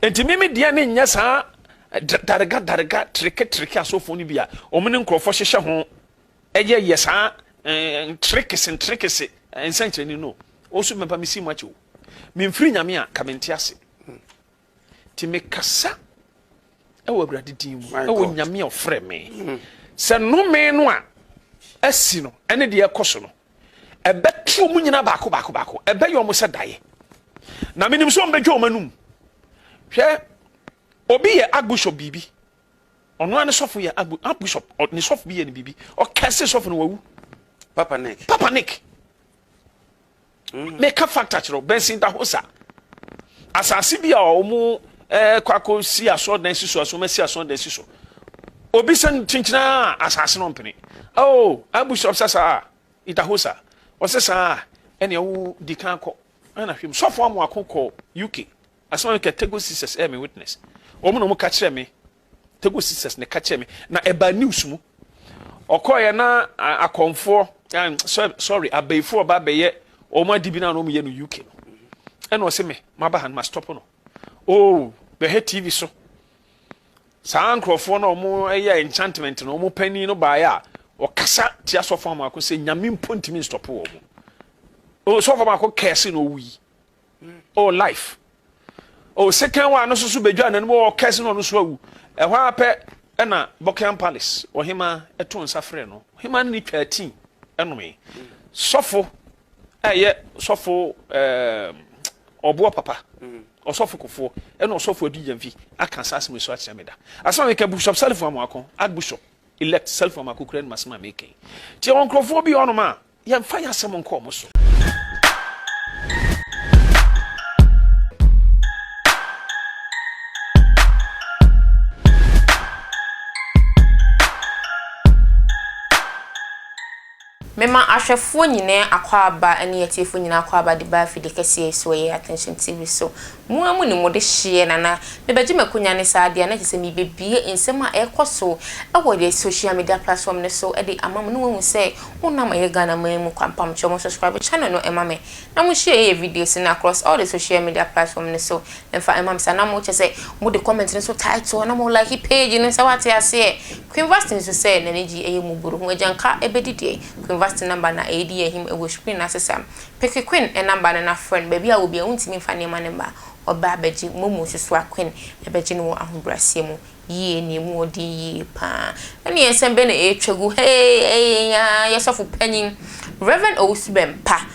enti mimi dia ne nya saa darega trike asofo ni bia omene nkrofo hyehye ho eye yesa trikese ensanche ni no Owusu Bempah misi macho memfiri nyame a kamenti ase ti me kasa ewo Awurade din mu ewo nyame ofre me se no me no a asi no ene de ekoso no ebetu mu nyina baako ebe yo mo se dae na menim so mbedwo omanum hwe obi ye agbusho bibi ono ane sofo ye agbusho ni sofo bi ye ni bibi o kase sofo no wawu Papa Nick make a factor chiro bensin da hosa asase bia o mu kwako si aso dan si so ma si aso dan si so obi san chinchina asase no mpene oh agbusho sasa ita hosa o sesa ene wo dikan ko ana hwem sofo amu akoko UK asama ke Tvgh sisters me witness omo no mo ka kire me Tvgh sisters ne ka kire me na eba news mu okoye na akonfo sorry abeifo ba beye omo adibi na no mo ye no UK no ene o se me maba han ma stop no oh be he TV so sa ankrofo na omo eye enchantment no omo pani no ba ya o kasa ti asofo am akon se nyame mpontimi stop wo mo o so fo akon kese no wi oh life oh second one no so bedwa na no kese no so awu e hwa ape na Buckingham Palace o hima eto nsafre no hima ni 13 enome sofo eye sofo obo papa osofo kofo ena osofo adi yamfi aka sase me so a chemeda asama ke bishop self am akon archbishop elect self am akokura ni masema making ti on krofo bi ono ma yamfa yasem nko mo so Mema ahwefo nyine akwaba ene yetiefo nyina akwaba de ba fidi kese so ye attention TV so mu amu ni mo de hye nana me beji makonya ne saade na kese mi bebie ensem a ekoso ewo de social media platform ne so e de amam no hu se wonam ye Ghana mu kwampam chomo subscribe channel no emame na mo share ye videos na across all the social media platform ne so emfa emam sa na mo chese mo de comment ne so title na mo like page ne sa wate ase Queen so say na neji eye mu buru hu ajanka ebedidie Queen number na AD him ewo screen asesam pick Queen e number na friend baby a obi a untimi fa ne number oba beji momo susu a Queen e beji no ahobrase mu ye ne mu odi ye pa ene yensem be na etwagu hey yesofu panyin Rev.Owusu Bempah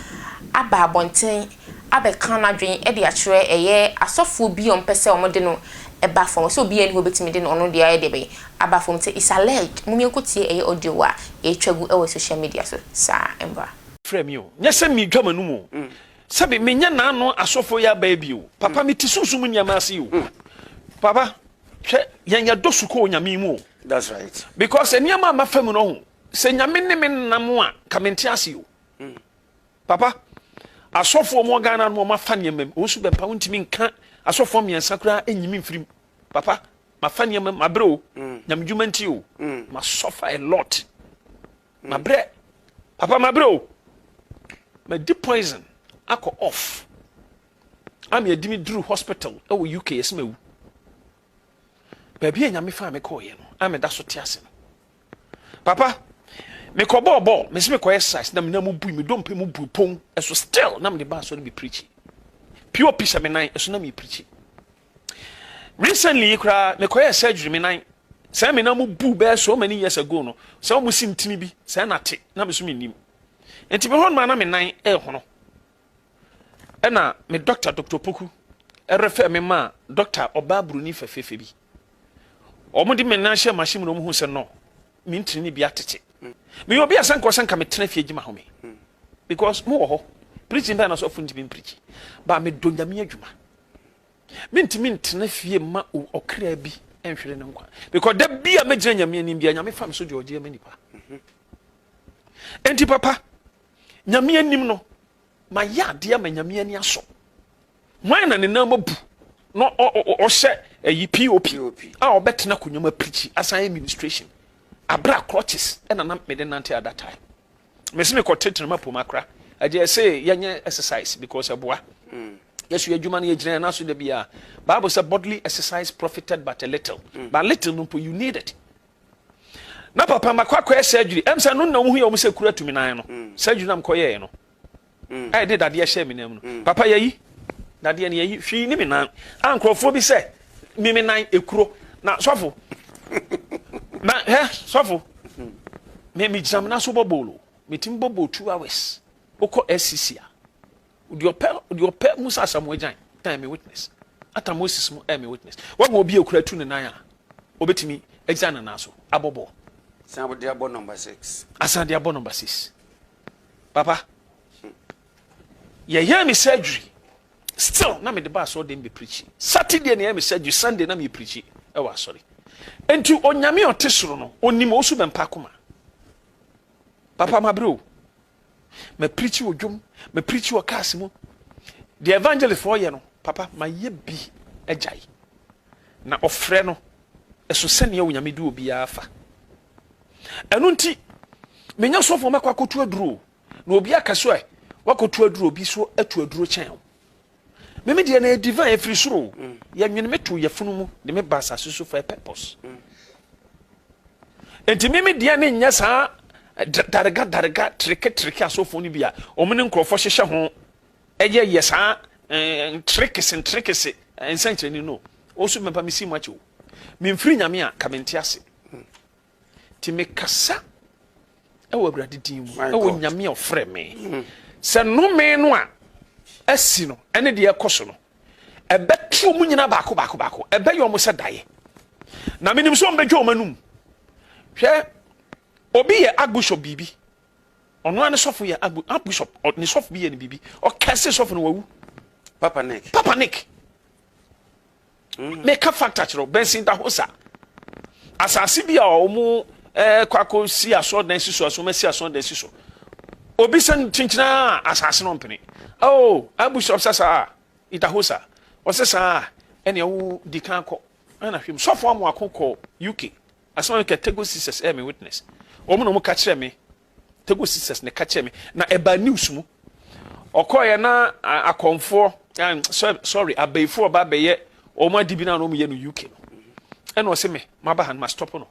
aba bonten abe kan adwen e de a kire eye asofu bi on pese omode no eba fom so bi eni obetimi de no de aye de be aba fom te is alleged mumie kotie eye audio wa etwagu e social media so sa embra frame yo nyese mi dwamanu mu sabe menya na no asofo ya ba bi o papa mi tisusum nyama ase yo papa hwe yenya dosu ko nyame mu. That's right, because enyama ma fam no ho se nyame ne me nam a kamenti ase yo papa asofo mo Ghana no ma fa nyamam Owusu Bempah untimi nka asofo miensa kura enyimi mfirim papa ma fa nyamam mabre o nyamdwuma nti o ma suffer a lot mabre papa mabre o ma deep poison ako off am ya dimi through hospital e wo UK esmawu baby nyame fa me ko ye no am da so tiase papa me ko bo me se me ko exercise na me na mu bui me dompe mu bui pon eso still na me de ba so no be preaching pure peace me nine eso na me preaching recently kra me ko surgery me nine say me na mu bu be so many years ago no say mo sintini bi say na te na me so me nim enti be hon ma na me nine e hono e na me Dr. Poku e refer me ma Dr. Obabru ni fefefe bi omo di me na hye machine no mo hu se no me ntini bi atete me obi asanko sanka me tena fie gima ho me because mo wo ho preaching by na so funti bi preach ba me do nyame adwuma me ntimi ntena fie ma okra bi enhwere ne nkwa because da bia me gina nyame anim bia nyame fam so de ogie manipa enti papa nyame anim no ma ya de ma nyame ani aso wan na ne na mabu no o hye POP a obetena konyama preach asan administration abra crutches ena na me de nante at that time me se me ko tetre ma poma kra aje say yenye exercise because aboa Yes, you adwuma na yegyina na so da bia. Bible said bodily exercise profited but a little. But little no you need it. Na papa makwa surgery. Em say no na wo hu ya wo se kura tumi nan no. Surgery na mkoye no. I did that share me name no. Papa yayi. That ye yayi hwi ni me nan. Ankrofo bi say me nan ekuro. Na sofo. Na sofo. Me jam na so bobolo. Me tim bobo 2 hours. Oko SCC a. Your pet Musa Samuel Jan, time witness. Ata Moses me witness. What will be a credit to the Naya? Obey me, examine Naso, Abobo. Somebody about number 6. Asan the number 6. Papa, ye hear me surgery. Still, na me the bar so them be preaching. Saturday, na me surgery, Sunday, na me preaching. Oh, sorry. And to Onyami or Tesrono, Wãnted Bempah kuma. Papa, my bro. Me preach you jum, me preach you kasimo. The evangelist for you no, papa, my ye bi ejai. Na ofre no, eso sene ye Onyame du obi afa. Enu nti, me nya so for makwa kotu aduro. Na obi akaso e, wakotu aduro obi so atu aduro chen. Me de na divine free soro. Ya nwene metu ye funu mu, de me basa so for a purpose. Enti me de na nya sa Darga trick asofo ni bia omene nkrofo hyehye ho eye yesa tricks ensanche ni no osu mepa misi macho me mfiri nyame a kamenti ase ti me kasa ewo abrade din mu ewo nyame ofre me se no me no a asi no ene de ekoso no ebetu mu nyina baako ebe yo mo se dae na menim so mbedwo omanum hwe obi ye agbishop bibi ono ane sofo ye agbishop ni sofo bi ye ni bibi o kase sofo no wawu Papa Nick me ka factor chiro bensin da hosa asase bia o mu kwako si aso dan si so ma si aso dan si so obi san chinchina asase no mpene oh agbishop sasa ita hosa o sasa ene wo dikan ko na hwem sofo amu akoko UK asama ke Tvgh sisters me witness omo no mo ka kire me Tvgh sisters ne ka kire me na eba news mu okoye na akonfo sorry abeifo ba beye omo adibi na no mo ye no UK no eno o se me maba han ma stop no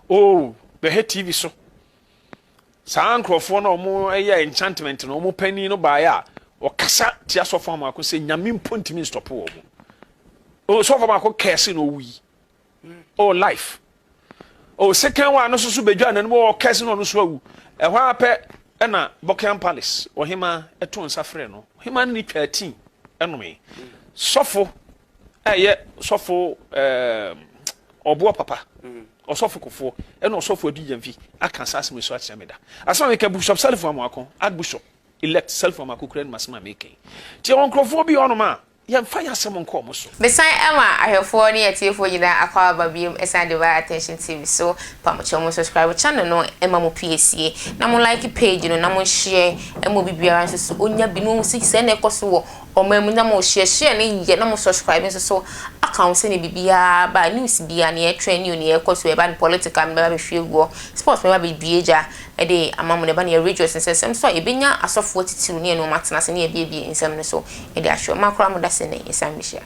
oh be he TV so sa ankrofo na omo eye enchantment no omo pani no ba ya o kasa ti asofo ma ko se nyame mpontimi stop wo mo o so ma ko kese no wi oh life. Oh, second one, no so be join and more casting on the swow. A while pet and a Buckingham Palace or him a ton safreno. Him and need 13 enemy. Sofo, yet sofo or boa papa or sofo for and also for DMV. I can sass me so at Sameda. As long as a bush of self from Marco, Archbishop, elect self from Marco Cran Masma making. Tioncrophobia on ma. Yam fire someone come so. Beside Emma, I have 4 near TV you that acquire baby and attention TV so pamuchomo subscribe channel no Emma mo PSA. Namo like page no namo share and mo bibia so onya binu 6 and ekoso o memu namo share ne ye namo subscribe so account se ne bibia ba news bia ne trend new ne ekoso e ba political me ba hwe go sports me ba bibia e de amamu ne ba ne radio sense so e benya asofo titiru ne no matena se ne e bia nsem ne so e de ahwe makra mo da se ne isam bia